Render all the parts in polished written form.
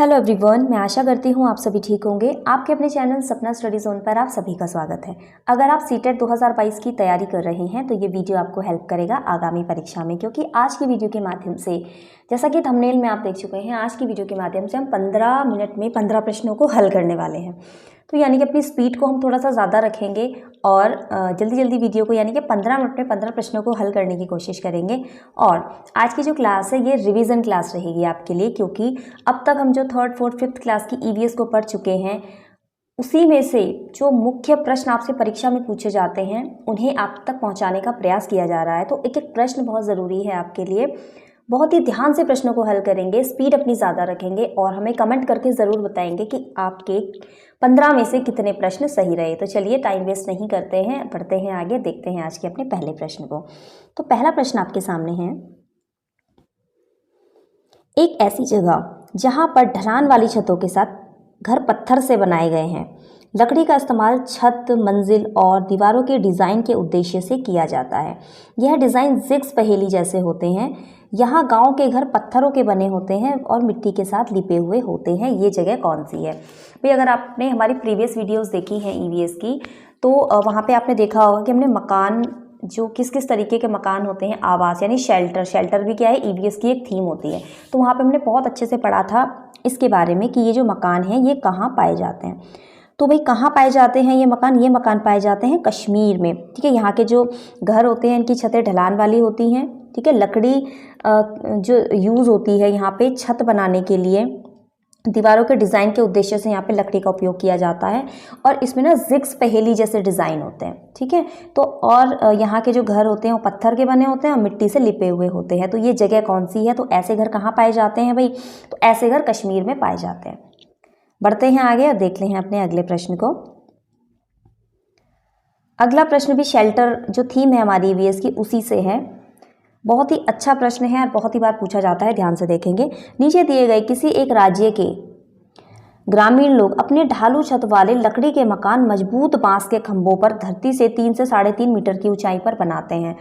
Hello everyone, मैं आशा करती हूँ आप सभी ठीक होंगे। आपके अपने चैनल सपना स्टडी जोन पर आप सभी का स्वागत है। अगर आप सीटेट 2022 की तैयारी कर रहे हैं तो ये वीडियो आपको हेल्प करेगा आगामी परीक्षा में, क्योंकि आज की वीडियो के माध्यम से, जैसा कि थंबनेल में आप देख चुके हैं, आज की वीडियो के माध्यम से हम 15 मिनट में 15 प्रश्नों को हल करने वाले हैं। तो यानी कि अपनी स्पीड को हम थोड़ा सा ज़्यादा रखेंगे और जल्दी जल्दी वीडियो को यानी कि 15 मिनट में 15 प्रश्नों को हल करने की कोशिश करेंगे। और आज की जो क्लास है ये रिवीजन क्लास रहेगी आपके लिए, क्योंकि अब तक हम जो 3rd, 4th, 5th क्लास की ईवीएस को पढ़ चुके हैं, उसी में से जो मुख्य प्रश्न आपसे परीक्षा में पूछे जाते हैं उन्हें आप तक पहुंचाने का प्रयास किया जा रहा है। तो एक एक प्रश्न बहुत ज़रूरी है आपके लिए। बहुत ही ध्यान से प्रश्नों को हल करेंगे, स्पीड अपनी ज़्यादा रखेंगे और हमें कमेंट करके ज़रूर बताएंगे कि आपके 15 में से कितने प्रश्न सही रहे। तो चलिए टाइम वेस्ट नहीं करते हैं, बढ़ते हैं आगे, देखते हैं आज के अपने पहले प्रश्न को। तो पहला प्रश्न आपके सामने है, एक ऐसी जगह जहां पर ढलान वाली छतों के साथ घर पत्थर से बनाए गए हैं। लकड़ी का इस्तेमाल छत, मंजिल और दीवारों के डिज़ाइन के उद्देश्य से किया जाता है। यह डिज़ाइन जिग्स पहेली जैसे होते हैं। यहाँ गांव के घर पत्थरों के बने होते हैं और मिट्टी के साथ लिपे हुए होते हैं। ये जगह कौन सी है भाई? अगर आपने हमारी प्रीवियस वीडियोस देखी हैं ईवीएस की, तो वहाँ पे आपने देखा होगा कि हमने मकान, जो किस किस तरीके के मकान होते हैं, आवास यानी शेल्टर भी क्या है, ईवीएस की एक थीम होती है। तो वहाँ पे हमने बहुत अच्छे से पढ़ा था इसके बारे में कि ये जो मकान हैं ये कहाँ पाए जाते हैं। तो भाई कहाँ पाए जाते हैं ये मकान पाए जाते हैं कश्मीर में। ठीक है, यहाँ के जो घर होते हैं इनकी छतें ढलान वाली होती हैं। ठीक है, लकड़ी जो यूज़ होती है यहाँ पे छत बनाने के लिए, दीवारों के डिज़ाइन के उद्देश्य से यहाँ पे लकड़ी का उपयोग किया जाता है। और इसमें ना जिग्स पहेली जैसे डिज़ाइन होते हैं। ठीक है, तो और यहाँ के जो घर होते हैं वो पत्थर के बने होते हैं और मिट्टी से लिपे हुए होते हैं। तो ये जगह कौन सी है? तो ऐसे घर कहाँ पाए जाते हैं भाई? तो ऐसे घर कश्मीर में पाए जाते हैं। बढ़ते हैं आगे और देख लें हैं अपने अगले प्रश्न को। अगला प्रश्न भी शेल्टर जो थीम है हमारी ईवीएस की उसी से है। बहुत ही अच्छा प्रश्न है और बहुत ही बार पूछा जाता है, ध्यान से देखेंगे। नीचे दिए गए किसी एक राज्य के ग्रामीण लोग अपने ढालू छत वाले लकड़ी के मकान मजबूत बांस के खंभों पर धरती से 3 से 3.5 मीटर की ऊंचाई पर बनाते हैं।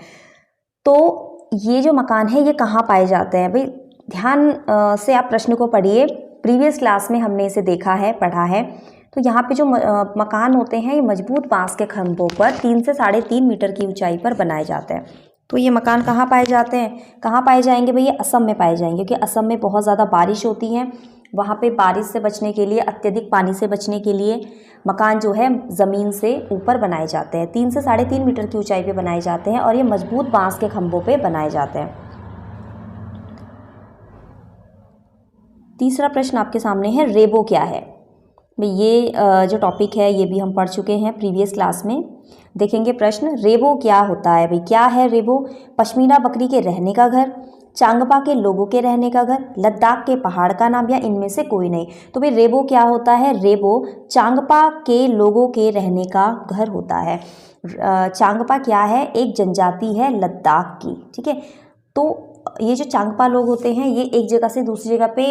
तो ये जो मकान है ये कहाँ पाए जाते हैं भाई? ध्यान से आप प्रश्न को पढ़िए। प्रीवियस क्लास में हमने इसे देखा है, पढ़ा है। तो यहाँ पे जो मकान होते हैं ये मजबूत बांस के खंभों पर 3 से 3.5 मीटर की ऊंचाई पर बनाए जाते हैं। तो ये मकान कहाँ पाए जाते हैं? कहाँ पाए जाएंगे भाई? ये असम में पाए जाएंगे, क्योंकि असम में बहुत ज़्यादा बारिश होती है। वहाँ पे बारिश से बचने के लिए, अत्यधिक पानी से बचने के लिए मकान जो है ज़मीन से ऊपर बनाए जाते हैं। 3 से 3.5 मीटर की ऊंचाई पे बनाए जाते हैं और ये मजबूत बांस के खंभों पे बनाए जाते हैं। तीसरा प्रश्न आपके सामने है, रेबो क्या है? भाई ये जो टॉपिक है ये भी हम पढ़ चुके हैं प्रीवियस क्लास में। देखेंगे प्रश्न, रेबो क्या होता है भाई? क्या है रेबो? पश्मीना बकरी के रहने का घर, चांगपा के लोगों के रहने का घर, लद्दाख के पहाड़ का नाम, या इनमें से कोई नहीं। तो भाई रेबो क्या होता है? रेबो चांगपा के लोगों के रहने का घर होता है। चांगपा क्या है? एक जनजाति है लद्दाख की। ठीक है, तो ये जो चांगपा लोग होते हैं ये एक जगह से दूसरी जगह पे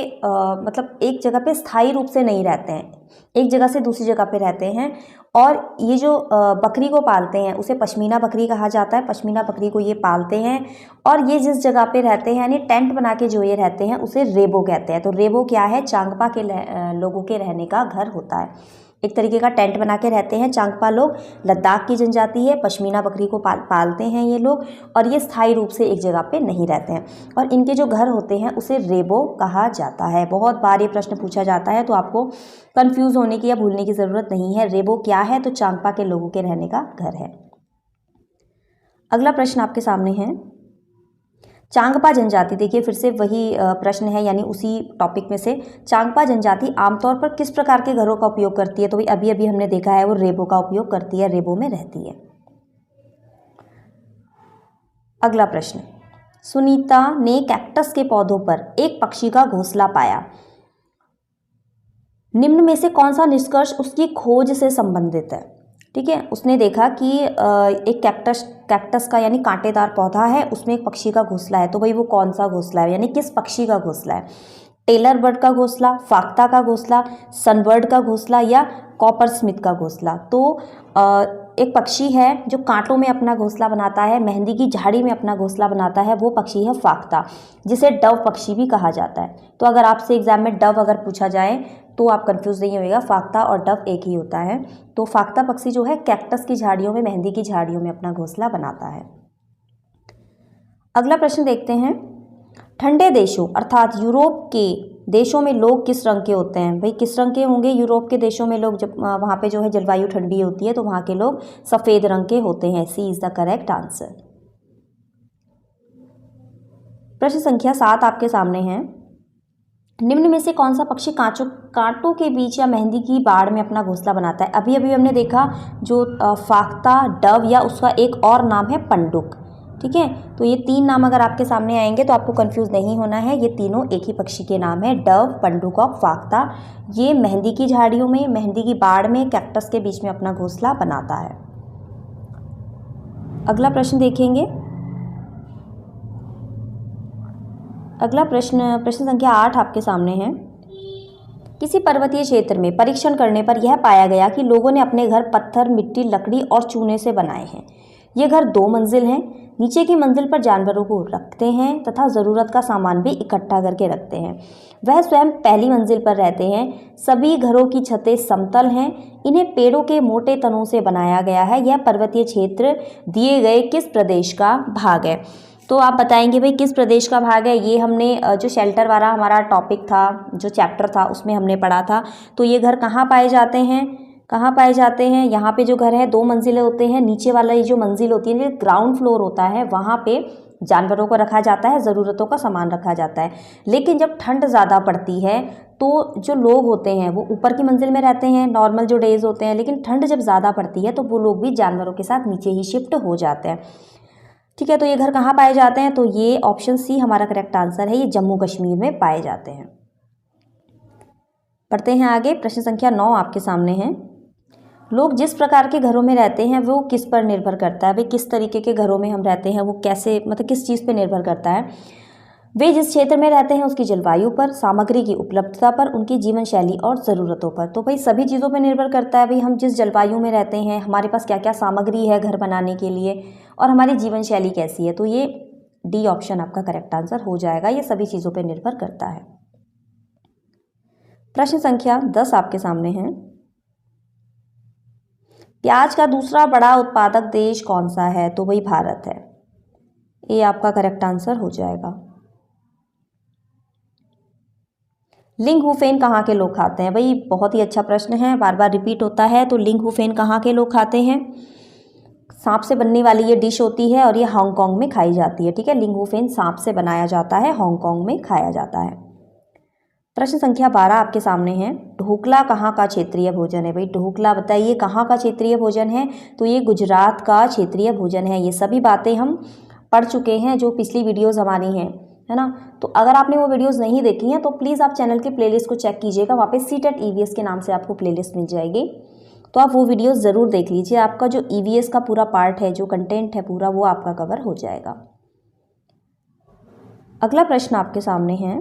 मतलब एक जगह पे स्थायी रूप से नहीं रहते हैं, एक जगह से दूसरी जगह पे रहते हैं। और ये जो बकरी को पालते हैं उसे पश्मीना बकरी कहा जाता है। पश्मीना बकरी को ये पालते हैं और ये जिस जगह पे रहते हैं यानी टेंट बना के जो ये रहते हैं उसे रेबो कहते हैं। तो रेबो क्या है? चांगपा के लोगों के रहने का घर होता है। एक तरीके का टेंट बना के रहते हैं चांगपा लोग। लद्दाख की जनजाति है, पश्मीना बकरी को पालते हैं ये लोग, और ये स्थायी रूप से एक जगह पे नहीं रहते हैं। और इनके जो घर होते हैं उसे रेबो कहा जाता है। बहुत बार ये प्रश्न पूछा जाता है, तो आपको कंफ्यूज होने की या भूलने की ज़रूरत नहीं है। रेबो क्या है? तो चांगपा के लोगों के रहने का घर है। अगला प्रश्न आपके सामने है, चांगपा जनजाति। देखिए फिर से वही प्रश्न है, यानी उसी टॉपिक में से। चांगपा जनजाति आमतौर पर किस प्रकार के घरों का उपयोग करती है? तो भाई अभी अभी हमने देखा है वो रेबो का उपयोग करती है, रेबो में रहती है। अगला प्रश्न, सुनीता ने कैक्टस के पौधों पर एक पक्षी का घोंसला पाया। निम्न में से कौन सा निष्कर्ष उसकी खोज से संबंधित है? ठीक है, उसने देखा कि एक कैक्टस का यानी कांटेदार पौधा है, उसमें एक पक्षी का घोंसला है। तो भाई वो कौन सा घोंसला है, यानी किस पक्षी का घोंसला है? टेलर बर्ड का घोंसला, फाख्ता का घोंसला, सनबर्ड का घोंसला, या कॉपर स्मिथ का घोंसला? तो एक पक्षी है जो कांटों में अपना घोंसला बनाता है, मेहंदी की झाड़ी में अपना घोंसला बनाता है, वो पक्षी है फाख्ता, जिसे डव पक्षी भी कहा जाता है। तो अगर आपसे एग्जाम में डव अगर पूछा जाए तो आप कंफ्यूज नहीं होइएगा, फाख्ता और डव एक ही होता है। तो फाख्ता पक्षी जो है कैक्टस की झाड़ियों में, मेहंदी की झाड़ियों में अपना घोंसला बनाता है। अगला प्रश्न देखते हैं, ठंडे देशों अर्थात यूरोप के देशों में लोग किस रंग के होते हैं? भाई किस रंग के होंगे यूरोप के देशों में लोग? जब वहाँ पे जो है जलवायु ठंडी होती है तो वहाँ के लोग सफ़ेद रंग के होते हैं। सी इज़ द करेक्ट आंसर। प्रश्न संख्या 7 आपके सामने है, निम्न में से कौन सा पक्षी कांटों के बीच या मेहंदी की बाड़ में अपना घोंसला बनाता है? अभी अभी हमने देखा जो फाख्ता, डव या उसका एक और नाम है पंडुक। ठीक है, तो ये 3 नाम अगर आपके सामने आएंगे तो आपको कंफ्यूज नहीं होना है, ये तीनों एक ही पक्षी के नाम है, डव, पंडुक और फाख्ता। ये मेहंदी की झाड़ियों में, मेहंदी की बाड़ में, कैक्टस के बीच में अपना घोंसला बनाता है। अगला प्रश्न देखेंगे। अगला प्रश्न संख्या 8 आपके सामने है, किसी पर्वतीय क्षेत्र में परीक्षण करने पर यह पाया गया कि लोगों ने अपने घर पत्थर, मिट्टी, लकड़ी और चूने से बनाए हैं। ये घर 2 मंजिल हैं। नीचे की मंजिल पर जानवरों को रखते हैं तथा ज़रूरत का सामान भी इकट्ठा करके रखते हैं। वह स्वयं पहली मंजिल पर रहते हैं। सभी घरों की छतें समतल हैं। इन्हें पेड़ों के मोटे तनों से बनाया गया है। यह पर्वतीय क्षेत्र दिए गए किस प्रदेश का भाग है? तो आप बताएंगे भाई किस प्रदेश का भाग है? ये हमने जो शेल्टर वाला हमारा टॉपिक था, जो चैप्टर था, उसमें हमने पढ़ा था। तो ये घर कहाँ पाए जाते हैं? कहाँ पाए जाते हैं? यहाँ पे जो घर है 2 मंजिलें होते हैं। नीचे वाला ये जो मंजिल होती है, ग्राउंड फ्लोर होता है, वहाँ पे जानवरों को रखा जाता है, ज़रूरतों का सामान रखा जाता है। लेकिन जब ठंड ज़्यादा पड़ती है तो जो लोग होते हैं वो ऊपर की मंजिल में रहते हैं, नॉर्मल जो डेज होते हैं। लेकिन ठंड जब ज़्यादा पड़ती है तो वो लोग भी जानवरों के साथ नीचे ही शिफ्ट हो जाते हैं। ठीक है, तो ये घर कहाँ पाए जाते हैं? तो ये ऑप्शन सी हमारा करेक्ट आंसर है, ये जम्मू कश्मीर में पाए जाते हैं। पढ़ते हैं आगे। प्रश्न संख्या 9 आपके सामने है, लोग जिस प्रकार के घरों में रहते हैं वो किस पर निर्भर करता है? भाई किस तरीके के घरों में हम रहते हैं वो कैसे, मतलब किस चीज़ पे निर्भर करता है? वे जिस क्षेत्र में रहते हैं उसकी जलवायु पर, सामग्री की उपलब्धता पर, उनकी जीवन शैली और ज़रूरतों पर। तो भाई सभी चीज़ों पर निर्भर करता है। भाई हम जिस जलवायु में रहते हैं, हमारे पास क्या क्या सामग्री है घर बनाने के लिए, और हमारी जीवन शैली कैसी है। तो ये डी ऑप्शन आपका करेक्ट आंसर हो जाएगा, ये सभी चीज़ों पर निर्भर करता है। प्रश्न संख्या 10 आपके सामने है, प्याज का दूसरा बड़ा उत्पादक देश कौन सा है? तो भाई भारत है, ये आपका करेक्ट आंसर हो जाएगा। लिंगहुफेन कहाँ के लोग खाते हैं? भाई बहुत ही अच्छा प्रश्न है, बार बार रिपीट होता है। तो लिंगहुफेन कहाँ के लोग खाते हैं? सांप से बनने वाली ये डिश होती है और ये हांगकांग में खाई जाती है। ठीक है, लिंगहुफेन सांप से बनाया जाता है, हांगकांग में खाया जाता है। प्रश्न संख्या 12 आपके सामने है, ढोकला कहाँ का क्षेत्रीय भोजन है? भाई ढोकला बताइए कहाँ का क्षेत्रीय भोजन है? तो ये गुजरात का क्षेत्रीय भोजन है। ये सभी बातें हम पढ़ चुके हैं जो पिछली वीडियोस हमारी हैं, है ना। तो अगर आपने वो वीडियोस नहीं देखी हैं तो प्लीज़ आप चैनल के प्लेलिस्ट को चेक कीजिएगा, वहाँ पे सीटेट ईवीएस के नाम से आपको प्लेलिस्ट मिल जाएगी, तो आप वो वीडियोस ज़रूर देख लीजिए। आपका जो ईवीएस का पूरा पार्ट है, जो कंटेंट है पूरा, वो आपका कवर हो जाएगा। अगला प्रश्न आपके सामने है,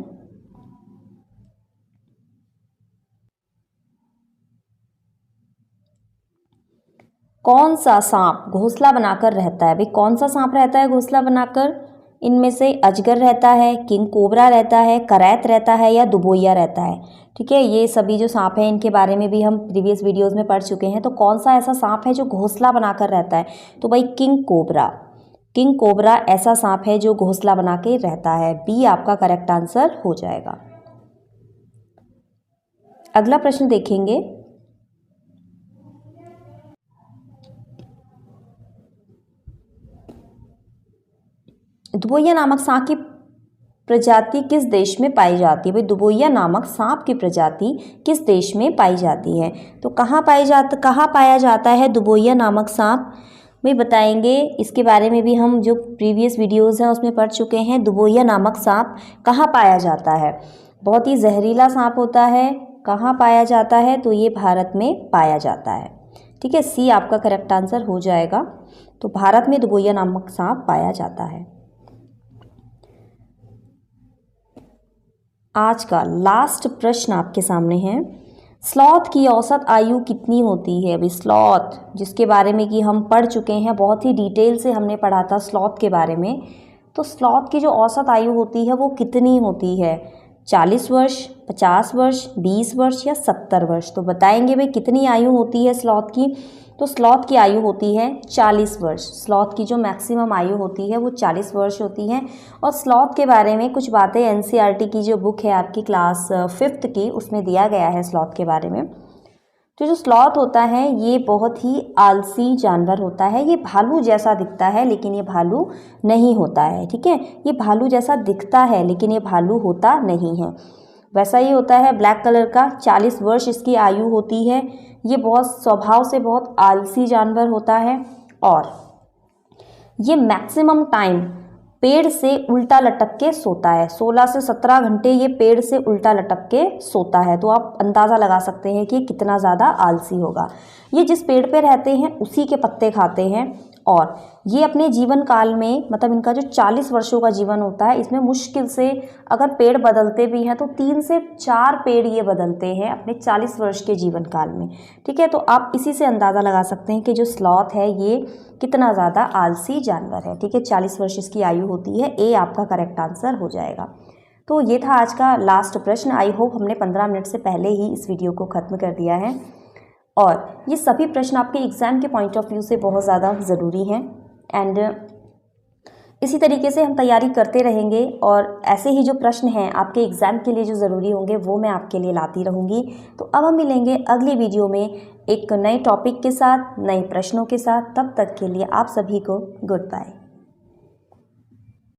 कौन सा सांप घोंसला बनाकर रहता है? भाई कौन सा सांप रहता है घोंसला बनाकर? इनमें से अजगर रहता है, किंग कोबरा रहता है, करैत रहता है या दुबोइया रहता है? ठीक है, ये सभी जो सांप हैं इनके बारे में भी हम प्रीवियस वीडियोस में पढ़ चुके हैं। तो कौन सा ऐसा सांप है जो घोंसला बनाकर रहता है? तो भाई किंग कोबरा, किंग कोबरा ऐसा सांप है जो घोंसला बना के रहता है। बी आपका करेक्ट आंसर हो जाएगा। अगला प्रश्न देखेंगे, दुबोइया नामक सांप की प्रजाति किस देश में पाई जाती है? भाई दुबोइया नामक सांप की प्रजाति किस देश में पाई जाती है? तो कहाँ पाया जाता है दुबोइया नामक सांप? भाई बताएंगे, इसके बारे में भी हम जो प्रीवियस वीडियोस हैं उसमें पढ़ चुके हैं। दुबोइया नामक सांप कहाँ पाया जाता है? बहुत ही जहरीला सांप होता है। कहाँ पाया जाता है? तो ये भारत में पाया जाता है। ठीक है, सी आपका करेक्ट आंसर हो जाएगा। तो भारत में दुबोइया नामक सांप पाया जाता है। आज का लास्ट प्रश्न आपके सामने है, स्लॉथ की औसत आयु कितनी होती है? अभी स्लॉथ जिसके बारे में कि हम पढ़ चुके हैं, बहुत ही डिटेल से हमने पढ़ा था स्लॉथ के बारे में। तो स्लॉथ की जो औसत आयु होती है वो कितनी होती है? 40 वर्ष, 50 वर्ष, 20 वर्ष या 70 वर्ष? तो बताएंगे भाई कितनी आयु होती है स्लॉथ की। तो स्लॉथ की आयु होती है 40 वर्ष। स्लॉथ की जो मैक्सिमम आयु होती है वो 40 वर्ष होती है। और स्लॉथ के बारे में कुछ बातें एनसीईआरटी की जो बुक है आपकी क्लास 5th की, उसमें दिया गया है स्लॉथ के बारे में। तो जो स्लॉथ होता है ये बहुत ही आलसी जानवर होता है। ये भालू जैसा दिखता है लेकिन ये भालू नहीं होता है, ठीक है। ये भालू जैसा दिखता है लेकिन ये भालू होता नहीं है। वैसा ही होता है, ब्लैक कलर का, 40 वर्ष इसकी आयु होती है। ये बहुत स्वभाव से बहुत आलसी जानवर होता है और ये मैक्सिमम टाइम पेड़ से उल्टा लटक के सोता है। 16 से 17 घंटे ये पेड़ से उल्टा लटक के सोता है। तो आप अंदाज़ा लगा सकते हैं कि ये कितना ज़्यादा आलसी होगा। ये जिस पेड़ पे रहते हैं उसी के पत्ते खाते हैं और ये अपने जीवन काल में, मतलब इनका जो 40 वर्षों का जीवन होता है, इसमें मुश्किल से अगर पेड़ बदलते भी हैं तो 3 से 4 पेड़ ये बदलते हैं अपने 40 वर्ष के जीवन काल में, ठीक है। तो आप इसी से अंदाज़ा लगा सकते हैं कि जो स्लॉथ है ये कितना ज़्यादा आलसी जानवर है, ठीक है। 40 वर्ष इसकी आयु होती है। ए आपका करेक्ट आंसर हो जाएगा। तो ये था आज का लास्ट प्रश्न। आई होप हमने 15 मिनट से पहले ही इस वीडियो को ख़त्म कर दिया है और ये सभी प्रश्न आपके एग्ज़ाम के पॉइंट ऑफ व्यू से बहुत ज़्यादा ज़रूरी हैं एंड इसी तरीके से हम तैयारी करते रहेंगे और ऐसे ही जो प्रश्न हैं आपके एग्ज़ाम के लिए जो ज़रूरी होंगे वो मैं आपके लिए लाती रहूँगी। तो अब हम मिलेंगे अगली वीडियो में एक नए टॉपिक के साथ, नए प्रश्नों के साथ। तब तक के लिए आप सभी को गुड बाय।